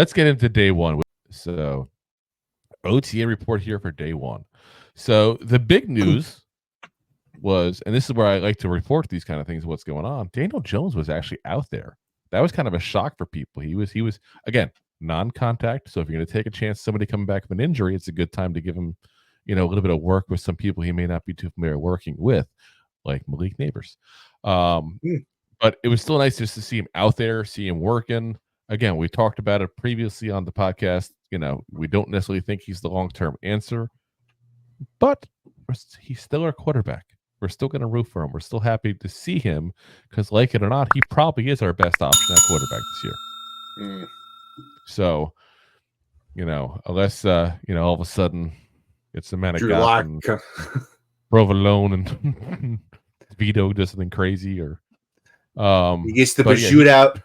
let's get into day one. So, OTA report here for day one. So, the big news was, and this is where I like to report these kind of things, what's going on. Daniel Jones was actually out there. That was kind of a shock for people. He was again non-contact. So if you're going to take a chance, somebody coming back from an injury, it's a good time to give him, a little bit of work with some people he may not be too familiar working with, like Malik Neighbors. But it was still nice just to see him out there, see him working. Again, we talked about it previously on the podcast. We don't necessarily think he's the long-term answer, but he's still our quarterback. We're still going to root for him. We're still happy to see him because, like it or not, he probably is our best option at quarterback this year. So, unless, all of a sudden it's the man of God and Provolone and Vito does something crazy or he gets the shootout.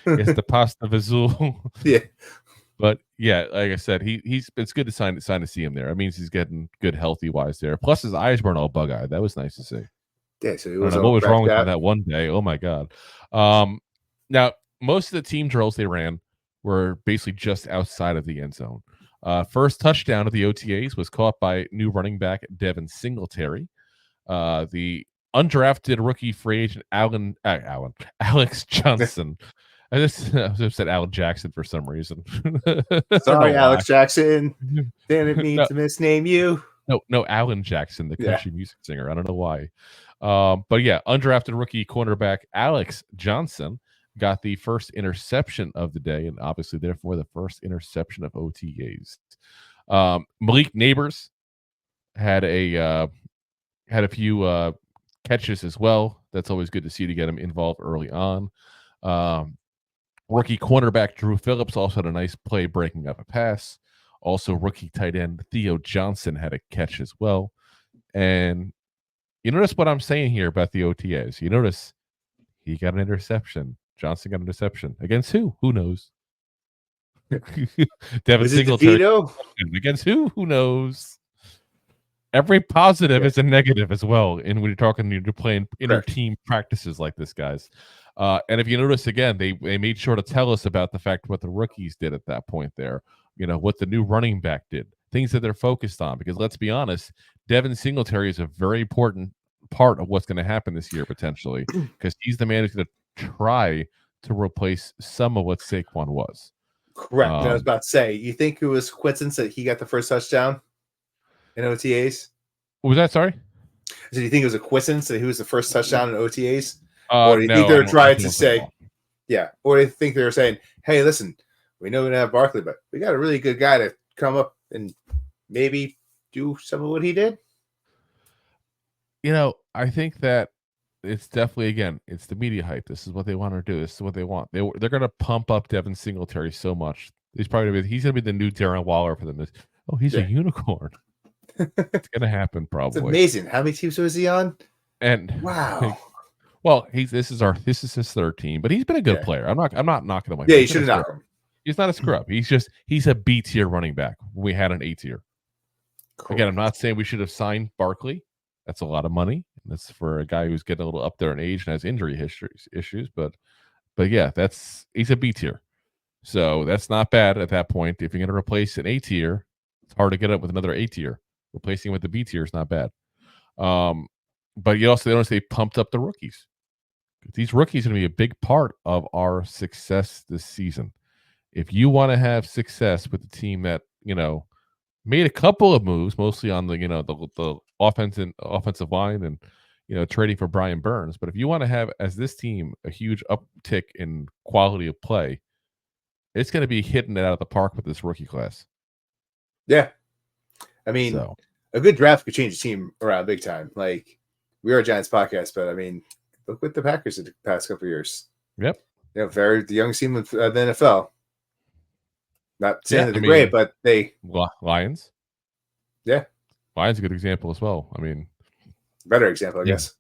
It's the pasta vazul. Yeah. But yeah, like I said, it's good to see him there. It means he's getting good healthy wise there. Plus his eyes weren't all bug-eyed. That was nice to see. Yeah, so what was wrong with him that one day? Oh my God. Now most of the team drills they ran were basically just outside of the end zone. First touchdown of the OTAs was caught by new running back Devin Singletary. The undrafted rookie free agent Alex Johnson. I said Alan Jackson for some reason. Sorry, Alex Jackson. Didn't mean to misname you. No, Alan Jackson, the country music singer. I don't know why. But yeah, undrafted rookie cornerback Alex Johnson got the first interception of the day, and obviously, therefore, the first interception of OTAs. Malik Neighbors had a few catches as well. That's always good to see to get him involved early on. Rookie cornerback Drew Phillips also had a nice play breaking up a pass. Also, rookie tight end Theo Johnson had a catch as well. And you notice what I'm saying here about the OTAs. You notice he got an interception. Johnson got an interception. Against who? Who knows? Devin Singletary against who? Who knows? Every positive is a negative as well. And when you're playing inter-team practices like this, guys. And if you notice again, they made sure to tell us about the fact what the rookies did at that point there. What the new running back did, things that they're focused on. Because let's be honest, Devin Singletary is a very important part of what's going to happen this year potentially, because he's the man who's going to try to replace some of what Saquon was. Correct. I was about to say, you think it was coincidence that he got the first touchdown in OTAs? What was that? Sorry? Do you think it was a coincidence that he was the first touchdown in OTAs? Or do you think they're trying to say, or do you think they're saying, hey, listen, we know we don't have Barkley, but we got a really good guy to come up and maybe do some of what he did? I think that it's definitely, again, it's the media hype. This is what they want to do. This is what they want. They're going to pump up Devin Singletary so much. He's going to be the new Darren Waller for them. Oh, he's a unicorn. It's going to happen probably. It's amazing. How many teams was he on? And wow. Well, this is his third team, but he's been a good player. I'm not knocking him. You should have knocked him. He's not a scrub. He's a B tier running back. We had an A tier. Cool. Again, I'm not saying we should have signed Barkley. That's a lot of money. That's for a guy who's getting a little up there in age and has injury issues. But yeah, he's a B tier. So that's not bad at that point. If you're going to replace an A tier, it's hard to get up with another A tier. Replacing with the B tier is not bad. But you also notice they pumped up the rookies. These rookies are going to be a big part of our success this season. If you want to have success with the team that, made a couple of moves, mostly on the, the offensive line and, trading for Brian Burns. But if you want to have, as this team, a huge uptick in quality of play, it's going to be hitting it out of the park with this rookie class. Yeah. I mean, a good draft could change the team around big time. Like, we are a Giants podcast, but I mean, look what the Packers did the past couple of years. Yep. The young team of the NFL. Not saying that they're great, but they Lions. Yeah. Lions a good example as well. I mean, better example, I guess.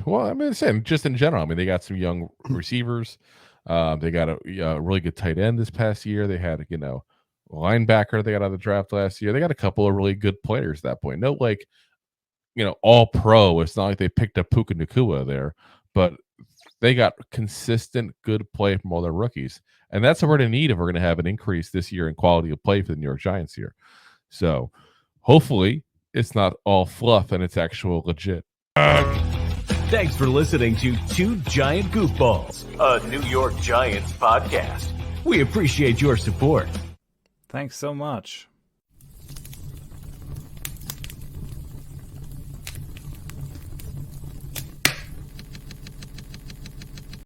Well, I mean, same, just in general. I mean, they got some young receivers. They got a really good tight end this past year. They had, linebacker they got out of the draft last year. They got a couple of really good players at that point. No, all pro. It's not like they picked up Puka Nacua there, but they got consistent good play from all their rookies. And that's what we're going to need if we're going to have an increase this year in quality of play for the New York Giants here. So hopefully it's not all fluff and it's actual legit. Thanks for listening to Two Giant Goofballs, a New York Giants podcast. We appreciate your support. Thanks so much.